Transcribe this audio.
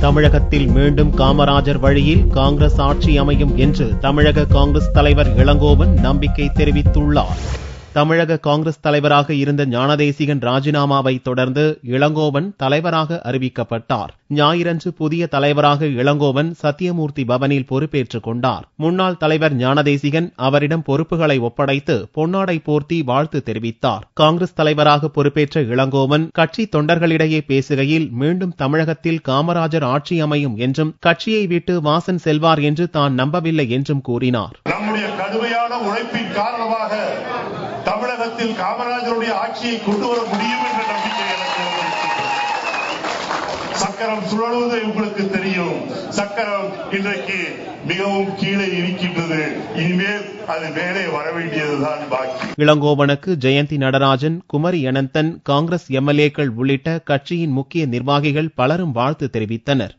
தமிழகத்தில் மீண்டும் காமராஜர் வழியில் காங்கிரஸ் ஆட்சி அமையும் என்று தமிழக காங்கிரஸ் தலைவர் இளங்கோவன் நம்பிக்கை தெரிவித்துள்ளார். தமிழக காங்கிரஸ் தலைவராக இருந்த ஞானதேசிகன் ராஜினாமாவை தொடர்ந்து இளங்கோவன் தலைவராக அறிவிக்கப்பட்டார். ஞாயிறன்று புதிய தலைவராக இளங்கோவன் சத்தியமூர்த்தி பவனில் பொறுப்பேற்றுக் கொண்டார். முன்னாள் தலைவர் ஞானதேசிகன் அவரிடம் பொறுப்புகளை ஒப்படைத்து பொன்னாடை போர்த்தி வாழ்த்து தெரிவித்தார். காங்கிரஸ் தலைவராக பொறுப்பேற்ற இளங்கோவன் கட்சி தொண்டர்களிடையே பேசுகையில் மீண்டும் தமிழகத்தில் காமராஜர் ஆட்சி அமையும் என்றும் கட்சியை விட்டு வாசன் செல்வார் என்று தான் நம்பவில்லை என்றும் கூறினார். நம்முடைய கடுமையான உழைப்பின் காரணமாக தமிழகத்தில் காமராஜருடைய ஆட்சியை கொண்டு வர முடியும் என்ற நம்பிக்கை எனக்கு. சக்கரம் சுழலுவது உங்களுக்கு தெரியும். சக்கரம் இன்றைக்கு மிகவும் கீழே இருக்கின்றது. இனிமேல் அது மேலே வர வேண்டியதுதான் பாக்கி. இளங்கோவனுக்கு ஜெயந்தி நடராஜன், குமரி அனந்தன், காங்கிரஸ் எம்எல்ஏக்கள் உள்ளிட்ட கட்சியின் முக்கிய நிர்வாகிகள் பலரும் வாழ்த்து தெரிவித்தனர்.